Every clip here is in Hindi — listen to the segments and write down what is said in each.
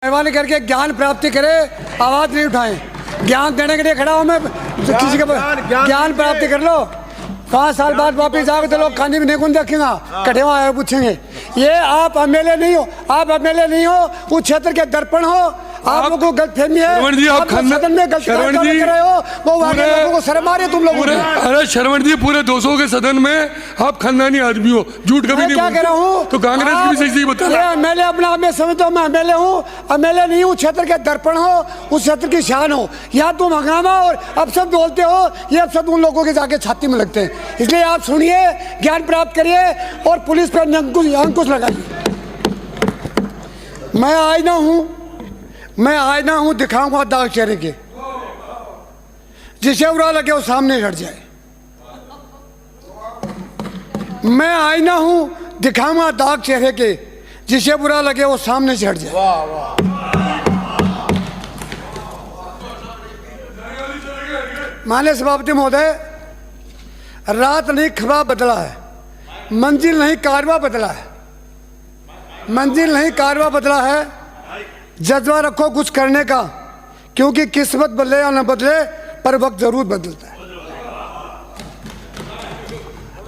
मेहरबानी करके ज्ञान प्राप्ति करे, आवाज नहीं उठाएं। ज्ञान देने के लिए खड़ा हूं मैं, किसी का ज्ञान प्राप्ति कर लो। 5 साल बाद वापिस आओगे तो लोग खाने भी नहीं कौन देखेगा, कटे हुआ आए पूछेंगे। ये आप एमएलए नहीं हो, आप एमएलए नहीं हो, उस क्षेत्र के दर्पण हो। आप लोगों को गलतफहमी है, आप सदन में गलत कर रहे हो, वो वाले लोगों को शर्म आ रही है तुम लोगों को। अरे शरवण जी, पूरे 200 के सदन में आप खानदानी आदमी हो, झूठ कभी नहीं क्या कह रहा हूँ तो कांग्रेस की भी सही बता रहा है। एमएलए अपना मैं समझता हूँ, मैं एमएलए हूँ, एमएलए नहीं हूँ, क्षेत्र के दर्पण हो, उस क्षेत्र की शान हो। यहाँ तुम हंगामा और अपशब्द बोलते हो, ये अपशब्द उन लोगों के जाके छाती में लगते हैं। इसलिए आप सुनिए, ज्ञान प्राप्त करिए और पुलिस पर अंकुश लगाइए। मैं आईना हूं, दिखाऊंगा दाग चेहरे के, जिसे बुरा लगे वो सामने हट जाए। मैं आईना हूं, दिखाऊंगा दाग चेहरे के, जिसे बुरा लगे वो सामने से हट जाए। माननीय सभापति महोदय, रात नहीं ख्वाब बदला है, मंजिल नहीं कारवा बदला है, मंजिल नहीं कारवा बदला है। जज्बा रखो कुछ करने का, क्योंकि किस्मत बदले या न बदले पर वक्त जरूर बदलता है।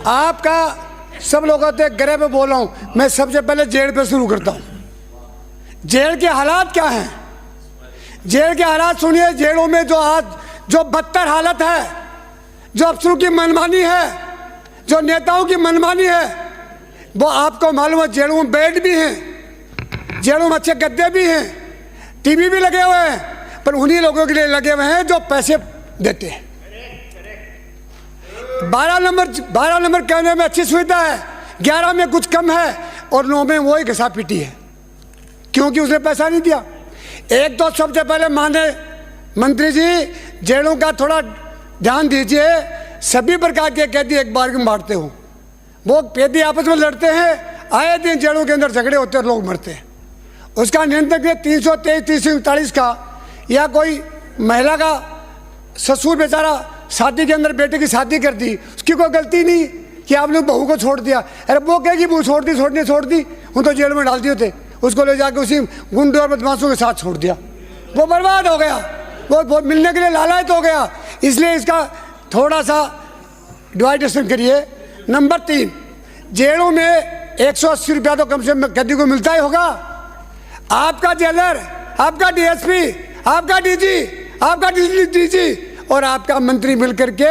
आपका सब लोग आते ग्रह पे बोल रहा हूं, मैं सबसे पहले जेल पे शुरू करता हूं। जेल के हालात क्या हैं? जेल के हालात सुनिए। जेलों में जो बदतर हालत है, जो अफसरों की मनमानी है, जो नेताओं की मनमानी है, वो आपको मालूम है। जेलों में बेड भी हैं, जेलों में अच्छे गद्दे भी हैं, टीवी भी लगे हुए हैं, पर उन्हीं लोगों के लिए लगे हुए हैं जो पैसे देते हैं। 12 नंबर कहने में अच्छी सुविधा है, 11 में कुछ कम है और 9 में वही घसा पीटी है, क्योंकि उसने पैसा नहीं दिया। एक तो सबसे पहले माने मंत्री जी, जेलों का थोड़ा ध्यान दीजिए। सभी प्रकार के कैदी एक बार में बांटते हो, वो कैदी आपस में लड़ते हैं, आए दिन जेलों के अंदर झगड़े होते हैं, लोग मरते हैं। उसका नियंत्रण 323, 339 का, या कोई महिला का ससुर बेचारा शादी के अंदर बेटे की शादी कर दी, उसकी कोई गलती नहीं कि आपने बहू को छोड़ दिया। अरे वो कहेगी बहू छोड़ दी, उन तो जेल में डाल दिए थे, उसको ले जाके उसी गुंडों और बदमाशों के साथ छोड़ दिया, वो बर्बाद हो गया, वो मिलने के लिए लालायत हो गया। इसलिए इसका थोड़ा सा डिवाइडेशन करिए। नंबर 3, जेलों में 180 रुपया तो कम से कम कैदी को मिलता ही होगा। आपका जेलर, आपका डीएसपी, आपका डीजी, आपका डीजी और आपका मंत्री मिलकर के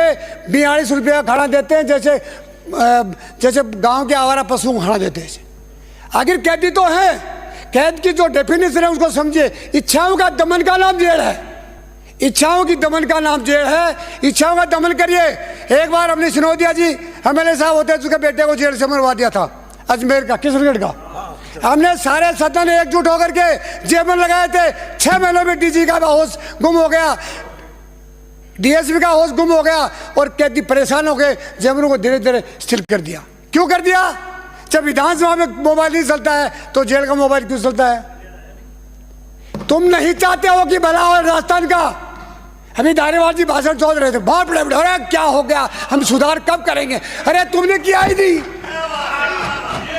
42 रुपया खाना देते हैं, जैसे गांव के आवारा पशुओं को खाना देते हैं। आखिर कैदी तो है, कैद की जो डेफिनेशन है उसको समझिए। इच्छाओं का दमन का नाम जेल है, इच्छाओं की दमन का नाम जेल है। इच्छाओं का दमन करिए। एक बार हमने सिनोदिया जी एमएलए साहब होते हैं, उसके बेटे को जेल से मरवा दिया था, अजमेर का, किशनगढ़ का। हमने सारे सदन एकजुट होकर के जेब में लगाए थे। 6 महीनों में डीजी का होश गुम हो गया, डीएसपी का होश गुम हो गया और कैदी परेशान हो गए। जेबरों को धीरे धीरे स्थिर कर दिया। क्यों कर दिया? जब विधानसभा में मोबाइल नहीं चलता है तो जेल का मोबाइल क्यों चलता है? तुम नहीं चाहते हो कि भला हो राजस्थान का। अभी धारीवाल जी भाषण चल रहे थे, बहुत बड़े, अरे क्या हो गया, हम सुधार कब करेंगे। अरे तुमने किया ही नहीं।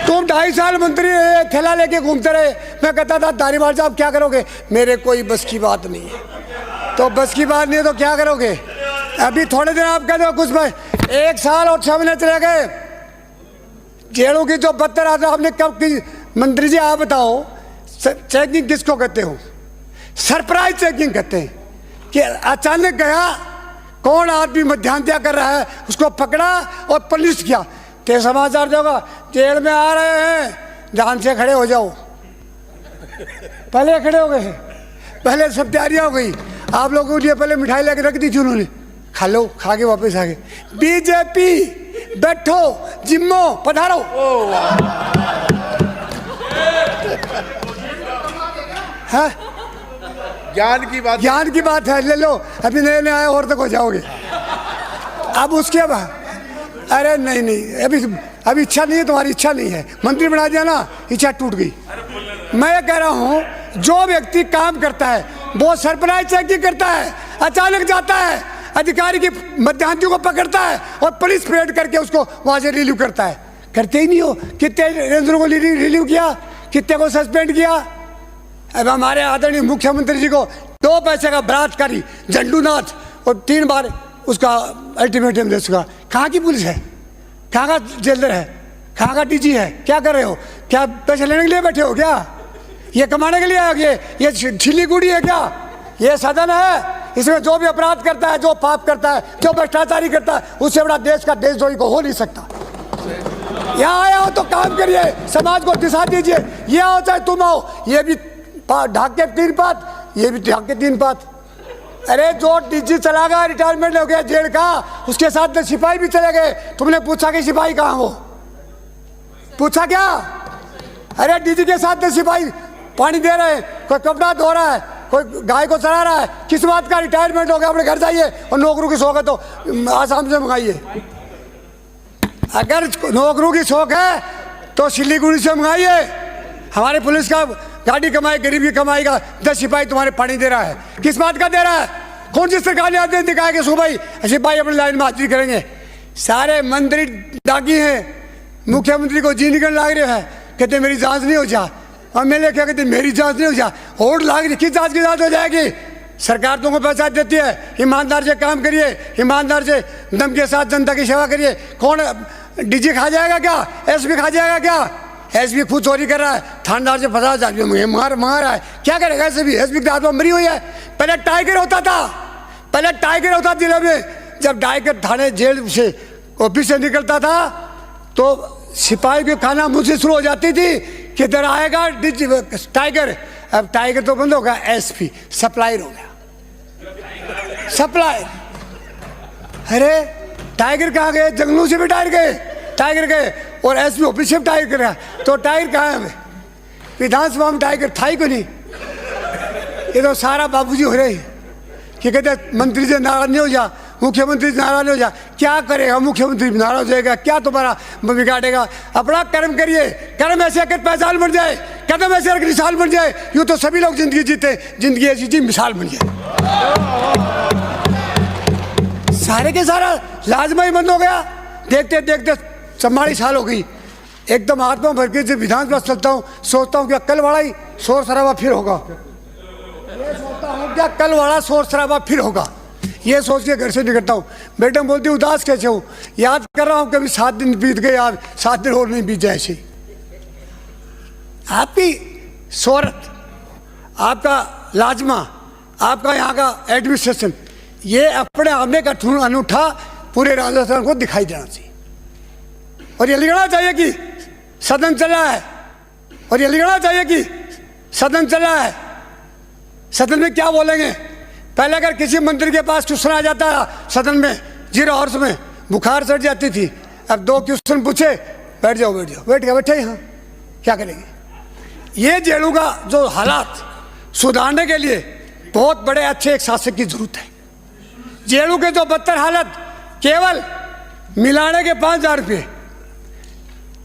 तुम 2.5 साल मंत्री रहे, थैला लेके घूमते रहे। मैं कहता था धारीवाल साहब क्या करोगे, मेरे कोई बस की बात नहीं है। तो बस की बात नहीं है तो क्या करोगे? अभी थोड़े दिन आप कहते हो कुछ भाई, 1 साल और 6 महीने चले गए। जेलों की जो बदतर आता आपने कब की? मंत्री जी आप बताओ, चेकिंग किसको कहते हो? सरप्राइज चेकिंग कहते हैं कि अचानक गया, कौन आदमी मध्यांतर कर रहा है उसको पकड़ा और पलिश किया। ते समाचार देगा जेल में आ रहे हैं, ध्यान से खड़े हो जाओ। पहले खड़े हो गए, पहले सब तैयारियां हो गई। आप लोगों के लिए पहले मिठाई लेके रख दी थी उन्होंने, खा लो, खा के वापस आ गए। बीजेपी बैठो, जिम्मो पधारो। है ज्ञान की बात है, ले लो। अभी नए नए आए और तक हो जाओगे। अब उसके बाद अरे नहीं, अभी इच्छा नहीं है, तुम्हारी इच्छा नहीं है, मंत्री बना दिया ना, इच्छा टूट गई। मैं ये कह रहा हूं, जो व्यक्ति काम करता है वो सरप्राइज चेकिंग करता है, अचानक जाता है, अधिकारी की मध्यांतर को पकड़ता है और पुलिस परेड करके उसको वहां से रिलीव करता है। करते ही नहीं हो। कितने रेंजरों को रिलीव किया, कितने को सस्पेंड किया, अब हमारे आदरणीय मुख्यमंत्री जी को 2 पैसे का बलात्कारी झंडूनाथ और 3 बार उसका अल्टीमेटम दे चुका। कहाँ की पुलिस है, कहाँ का जेलर है, कहाँ का डीजी है? क्या कर रहे हो? क्या पैसे लेने के लिए बैठे हो क्या? ये कमाने के लिए आगे? ये छिली गुड़ी है क्या? ये सदन है, इसमें जो भी अपराध करता है, जो पाप करता है, जो भ्रष्टाचारी करता है, उससे बड़ा देश का देशद्रोही को हो नहीं सकता। यहाँ आया हो तो काम करिए, समाज को दिशा दीजिए। ये आओ चाहे तुम आओ, ये भी ढाक के 3 पात, ये भी ढाक के 3 पात। अरे जो डीजी चला गया, रिटायरमेंट हो गया जेल का, उसके साथ में सिपाही भी चले गए। तुमने पूछा कि सिपाही कहाँ हो? पूछा क्या? अरे डीजी के साथ में सिपाही पानी दे रहे हैं, कोई कपड़ा धो रहा है, कोई गाय को चला रहा है। किस बात का? रिटायरमेंट हो गया, अपने घर जाइए। और नौकरों की शौक है तो आसाम से मंगाइए। अगर नौकरों की शौक है तो सिलीगुड़ी से मंगाइए। हमारे पुलिस का गाड़ी कमाई, गरीब की कमाई का 10 सिपाही तुम्हारे पानी दे रहा है। किस बात का दे रहा है? कौन सी सरकार ने आदेश दिखाया कि सुबह सिपाही अपनी लाइन में हाजिरी करेंगे? सारे मंत्री दागी हैं, मुख्यमंत्री को जी निकल लाग रहे हैं, कहते मेरी जांच नहीं हो जा। और मेरे क्या कहते मेरी जांच नहीं हो जा। होड़ लाग रही, किस जांच की जांच हो जाएगी? सरकार तुमको पैसा देती है, ईमानदार से काम करिए, ईमानदार से दम के साथ जनता की सेवा करिए। कौन डीजी खा जाएगा क्या? एसपी खा जाएगा क्या? एसपी खुद चोरी कर रहा है, थानेदार से 50,000 रुपये मार रहा है। क्या करेगा एसपी? एसपी के हाथ में मरी हुई है। पहले टाइगर होता था, पहले टाइगर होता जिले में। जब टाइगर थाने जेल से ऑफिस से निकलता था तो सिपाही की खाना मुझसे शुरू हो जाती थी कि इधर आएगा टाइगर। अब टाइगर तो बंद हो गया, एसपी सप्लायर हो गया, सप्लायर। अरे टाइगर कहाँ गए? जंगलों से भी टाइगर गए और एसपी ऑफिस से भी टाइगर गया। तो टाइगर कहाँ है? विधानसभा में टाइगर था ही को नहीं। ये तो सारा बाबूजी हो रहे कि कहते मंत्री से नाराज नहीं हो जा, मुख्यमंत्री से नाराज हो जा। क्या करेगा मुख्यमंत्री? नाराज हो जाएगा, क्या तुम्हारा बिगाड़ेगा? अपना कर्म करिए, कर्म ऐसे कर पहचान बन जाए, कदम ऐसे रख मिसाल बन जाए। यूँ तो सभी लोग जिंदगी जीते, जिंदगी ऐसी चीज मिसाल बन जाए। सारे के सारा लाजमा ही बंद हो गया। देखते देखते 44 साल हो गई। एकदम आत्मा भर के विधानसभा चलता हूँ, सोचता हूँ क्या कल वाला ही शोर शराबा फिर होगा। ये सोचता हूँ क्या कल वाला शोर शराबा फिर होगा। ये सोच के घर से निकलता हूँ। बेटा बोलती उदास कैसे हूँ? याद कर रहा हूँ कभी 7 दिन बीत गए, आज 7 दिन और नहीं बीत जाए ऐसे। आपकी शोहरत, आपका लाजमा, आपका यहाँ का एडमिनिस्ट्रेशन, ये अपने आप में अनूठा पूरे राजस्थान को दिखाई देना चाहिए। और ये लिखना चाहिए कि सदन चला है, और ये लिखना चाहिए कि सदन चला है। सदन में क्या बोलेंगे? पहले अगर किसी मंत्री के पास क्वेश्चन आ जाता सदन में 0 आवर्स में बुखार चढ़ जाती थी। अब 2 क्वेश्चन पूछे, बैठ जाओ बैठे यहाँ, क्या करेंगे? ये जेलों का जो हालात सुधारने के लिए बहुत बड़े अच्छे एक शासक की जरूरत है। जेलों के जो बदतर हालत, केवल मिलाने के 5,000 रुपये।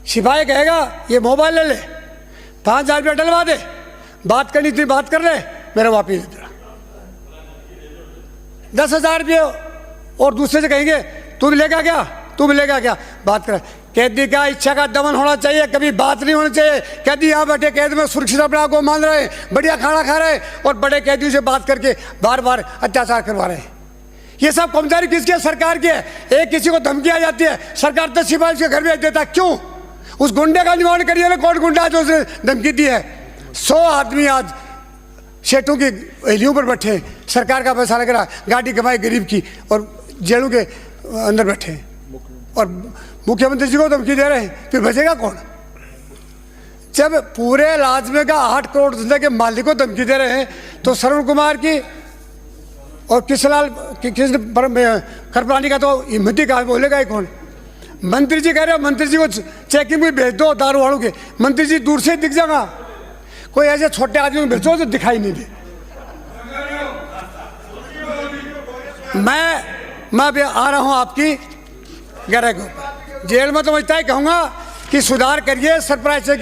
सिपाही कहेगा ये मोबाइल ले ले, 5,000 रुपये डलवा दे, बात करनी थी बात कर ले, मेरा वापिस दे दे। 10,000 रुपये और दूसरे से कहेंगे तू भी लेगा क्या, बात कर। कैदी का इच्छा का दमन होना चाहिए, कभी बात नहीं होनी चाहिए। कैदी यहाँ बैठे कैद में सुरक्षित अपने आप को मान रहे, बढ़िया खाना खा रहे और बड़े कैदियों से बात करके बार बार अत्याचार करवा रहे हैं। ये सब कमजोरी किसकी है? सरकार की है। एक किसी को धमकी आ जाती है, सरकार 10 सिपाही के घर भेज देता। क्यों? उस गुंडे का निवारण करिए ना। कौन गुंडा जो उसने धमकी दी है? 100 आदमी आज सेठों की एलियों पर बैठे, सरकार का पैसा लग रहा, गाड़ी कमाई गरीब की, और जेलों के अंदर बैठे और मुख्यमंत्री जी को धमकी दे रहे हैं। फिर बचेगा कौन? जब पूरे लाजमे का 8 करोड़ धंधे के मालिक को धमकी दे रहे हैं तो श्रवण कुमार की और कृष्ण कृपलानी का तो हिम्मती का बोलेगा ही कौन? मंत्री जी कह रहे हो मंत्री जी को चेकिंग में भेज दो दारू वालों के। मंत्री जी दूर से दिख जाएगा, कोई ऐसे छोटे आदमी को भेजो तो दिखाई नहीं दे। मैं भी आ रहा हूं आपकी गैरह को। जेल में तो मैं इतना ही कहूंगा कि सुधार करिए, सरप्राइज से